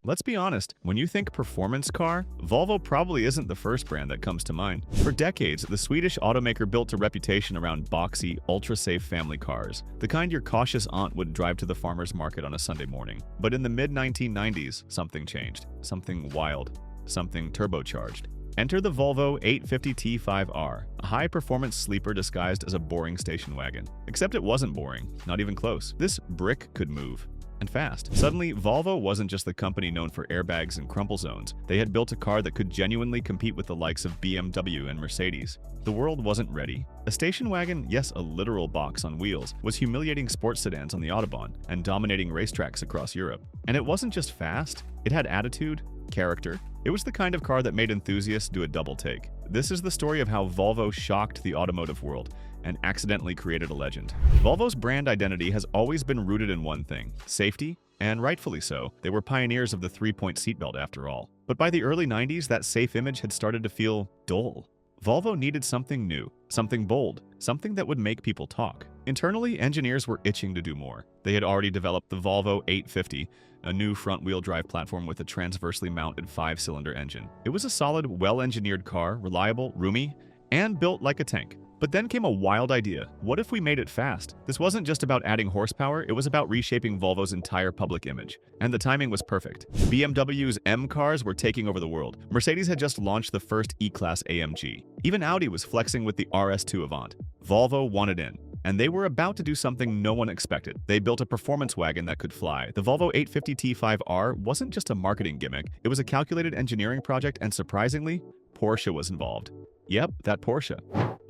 Let's be honest, when you think performance car, Volvo probably isn't the first brand that comes to mind. For decades, the Swedish automaker built a reputation around boxy, ultra-safe family cars, the kind your cautious aunt would drive to the farmer's market on a Sunday morning. But in the mid-1990s, something changed. Something wild. Something turbocharged. Enter the Volvo 850 T5R, a high-performance sleeper disguised as a boring station wagon. Except it wasn't boring, not even close. This brick could move. And fast. Suddenly, Volvo wasn't just the company known for airbags and crumple zones. They had built a car that could genuinely compete with the likes of BMW and Mercedes. The world wasn't ready. A station wagon, yes, a literal box on wheels, was humiliating sports sedans on the Autobahn and dominating racetracks across Europe. And it wasn't just fast, it had attitude, character. It was the kind of car that made enthusiasts do a double take. This is the story of how Volvo shocked the automotive world and accidentally created a legend. Volvo's brand identity has always been rooted in one thing: safety, and rightfully so. They were pioneers of the three-point seatbelt after all. But by the early 90s, that safe image had started to feel dull. Volvo needed something new, something bold, something that would make people talk. Internally, engineers were itching to do more. They had already developed the Volvo 850, a new front-wheel drive platform with a transversely mounted 5-cylinder engine. It was a solid, well-engineered car, reliable, roomy, and built like a tank. But then came a wild idea. What if we made it fast? This wasn't just about adding horsepower, it was about reshaping Volvo's entire public image. And the timing was perfect. BMW's M cars were taking over the world. Mercedes had just launched the first E-Class AMG. Even Audi was flexing with the RS2 Avant. Volvo wanted in. And they were about to do something no one expected. They built a performance wagon that could fly. The Volvo 850 T5R wasn't just a marketing gimmick, it was a calculated engineering project, and surprisingly, Porsche was involved. Yep, that Porsche.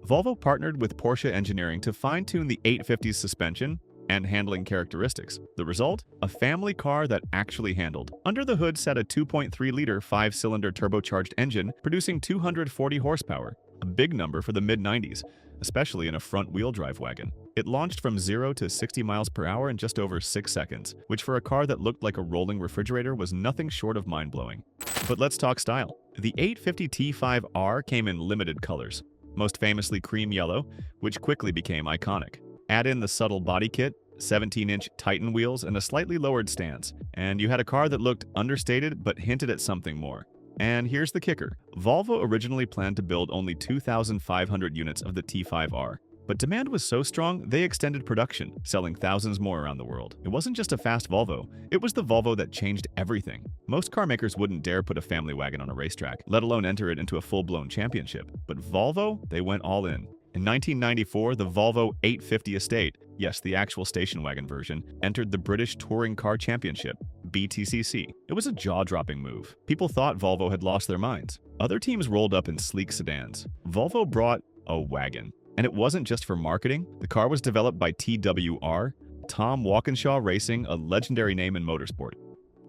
Volvo partnered with Porsche engineering to fine-tune the 850's suspension and handling characteristics. The result? A family car that actually handled. Under the hood sat a 2.3-liter 5-cylinder turbocharged engine producing 240 horsepower, a big number for the mid-90s, especially in a front-wheel drive wagon. It launched from 0 to 60 miles per hour in just over 6 seconds, which for a car that looked like a rolling refrigerator was nothing short of mind-blowing. But let's talk style. The 850 T5R came in limited colors, most famously cream yellow, which quickly became iconic. Add in the subtle body kit, 17-inch Titan wheels, and a slightly lowered stance, and you had a car that looked understated but hinted at something more. And here's the kicker. Volvo originally planned to build only 2,500 units of the T5R. But demand was so strong, they extended production, selling thousands more around the world. It wasn't just a fast Volvo, it was the Volvo that changed everything. Most car makers wouldn't dare put a family wagon on a racetrack, let alone enter it into a full-blown championship. But Volvo, they went all in. In 1994, the Volvo 850 Estate, yes, the actual station wagon version, entered the British Touring Car Championship, BTCC. It was a jaw-dropping move. People thought Volvo had lost their minds. Other teams rolled up in sleek sedans. Volvo brought a wagon. And it wasn't just for marketing. The car was developed by TWR, Tom Walkinshaw Racing, a legendary name in motorsport.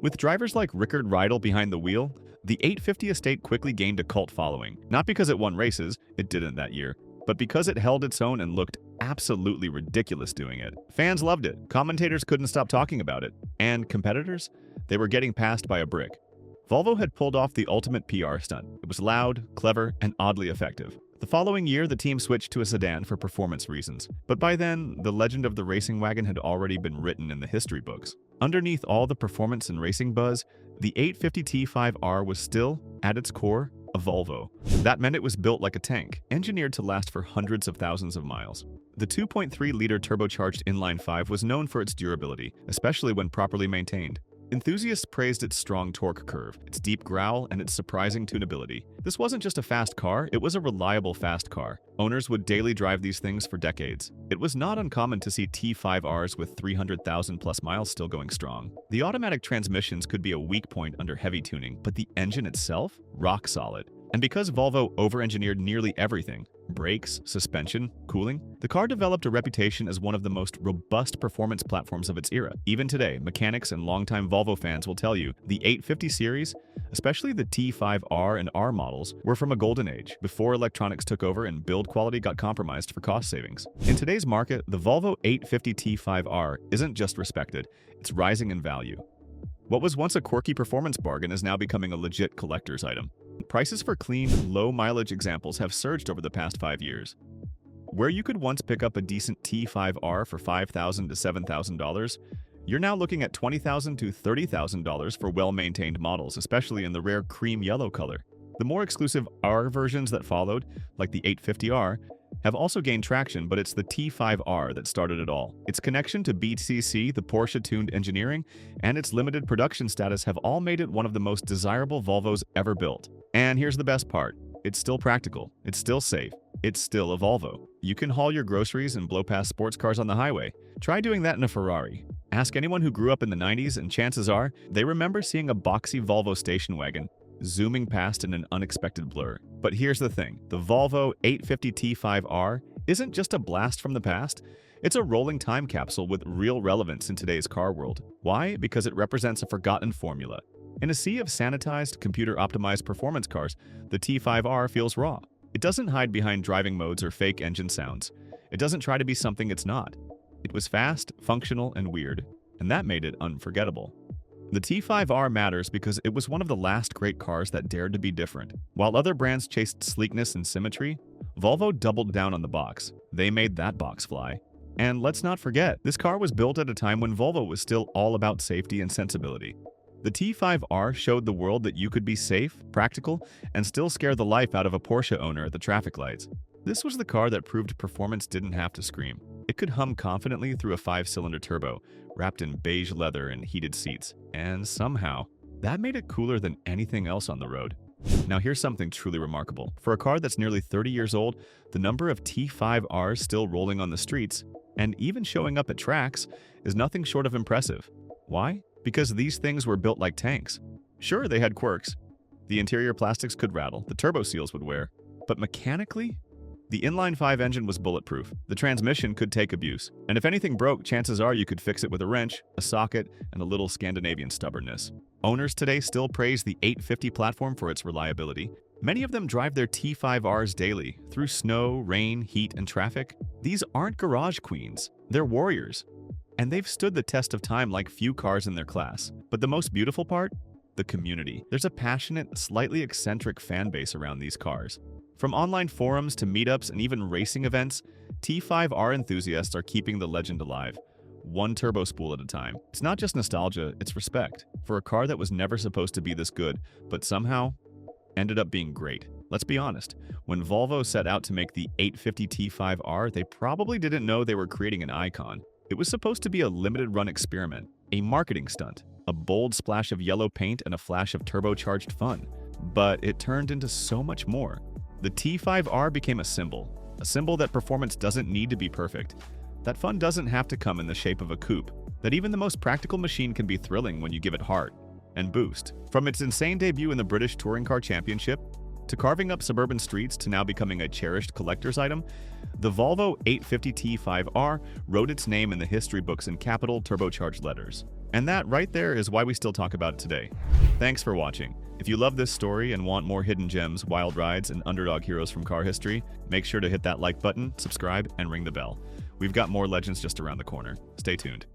With drivers like Rickard Rydell behind the wheel, the 850 Estate quickly gained a cult following. Not because it won races, it didn't that year, but because it held its own and looked absolutely ridiculous doing it. Fans loved it, commentators couldn't stop talking about it, and competitors? They were getting passed by a brick. Volvo had pulled off the ultimate PR stunt. It was loud, clever, and oddly effective. The following year, the team switched to a sedan for performance reasons, but by then, the legend of the racing wagon had already been written in the history books. Underneath all the performance and racing buzz, the 850 T5R was still, at its core, a Volvo. That meant it was built like a tank, engineered to last for hundreds of thousands of miles. The 2.3-liter turbocharged inline-5 was known for its durability, especially when properly maintained. Enthusiasts praised its strong torque curve, its deep growl, and its surprising tunability. This wasn't just a fast car, it was a reliable fast car. Owners would daily drive these things for decades. It was not uncommon to see T5Rs with 300,000 plus miles still going strong. The automatic transmissions could be a weak point under heavy tuning, but the engine itself? Rock solid. And because Volvo over-engineered nearly everything, brakes, suspension, cooling, the car developed a reputation as one of the most robust performance platforms of its era. Even today, mechanics and longtime Volvo fans will tell you the 850 series, especially the T5R and R models, were from a golden age, before electronics took over and build quality got compromised for cost savings. In today's market, the Volvo 850 T5R isn't just respected, it's rising in value. What was once a quirky performance bargain is now becoming a legit collector's item. Prices for clean, low-mileage examples have surged over the past 5 years. Where you could once pick up a decent T5R for $5,000 to $7,000, You're now looking at $20,000 to $30,000 for well-maintained models, especially in the rare cream yellow color. The more exclusive R versions that followed, like the 850R, have also gained traction, but it's the T5R that started it all. Its connection to BTCC, the Porsche-tuned engineering, and its limited production status have all made it one of the most desirable Volvos ever built. And here's the best part. It's still practical, it's still safe, it's still a Volvo. You can haul your groceries and blow past sports cars on the highway. Try doing that in a Ferrari. Ask anyone who grew up in the 90s and chances are they remember seeing a boxy Volvo station wagon zooming past in an unexpected blur. But here's the thing, the Volvo 850 T5R isn't just a blast from the past, it's a rolling time capsule with real relevance in today's car world. Why? Because it represents a forgotten formula. In a sea of sanitized, computer-optimized performance cars, the T5R feels raw. It doesn't hide behind driving modes or fake engine sounds. It doesn't try to be something it's not. It was fast, functional, and weird, and that made it unforgettable. The T5R matters because it was one of the last great cars that dared to be different. While other brands chased sleekness and symmetry, Volvo doubled down on the box. They made that box fly. And let's not forget, this car was built at a time when Volvo was still all about safety and sensibility. The T5R showed the world that you could be safe, practical, and still scare the life out of a Porsche owner at the traffic lights. This was the car that proved performance didn't have to scream. It could hum confidently through a 5-cylinder turbo, wrapped in beige leather and heated seats. And somehow, that made it cooler than anything else on the road. Now here's something truly remarkable. For a car that's nearly 30 years old, the number of T5Rs still rolling on the streets, and even showing up at tracks, is nothing short of impressive. Why? Because these things were built like tanks. Sure, they had quirks. The interior plastics could rattle, the turbo seals would wear. But mechanically, the inline-5 engine was bulletproof. The transmission could take abuse. And if anything broke, chances are you could fix it with a wrench, a socket, and a little Scandinavian stubbornness. Owners today still praise the 850 platform for its reliability. Many of them drive their T5Rs daily, through snow, rain, heat, and traffic. These aren't garage queens. They're warriors. And they've stood the test of time like few cars in their class. But the most beautiful part? The community. There's a passionate, slightly eccentric fan base around these cars. From online forums to meetups and even racing events, T5R enthusiasts are keeping the legend alive, one turbo spool at a time. It's not just nostalgia, it's respect for a car that was never supposed to be this good, but somehow ended up being great. Let's be honest, when Volvo set out to make the 850 T5R, they probably didn't know they were creating an icon. It was supposed to be a limited-run experiment, a marketing stunt, a bold splash of yellow paint and a flash of turbocharged fun. But it turned into so much more. The T5R became a symbol that performance doesn't need to be perfect, that fun doesn't have to come in the shape of a coupe, that even the most practical machine can be thrilling when you give it heart and boost. From its insane debut in the British Touring Car Championship, to carving up suburban streets to now becoming a cherished collector's item, the Volvo 850 T5R wrote its name in the history books in capital turbocharged letters. And that right there is why we still talk about it today. Thanks for watching. If you love this story and want more hidden gems, wild rides, and underdog heroes from car history, make sure to hit that like button, subscribe, and ring the bell. We've got more legends just around the corner. Stay tuned.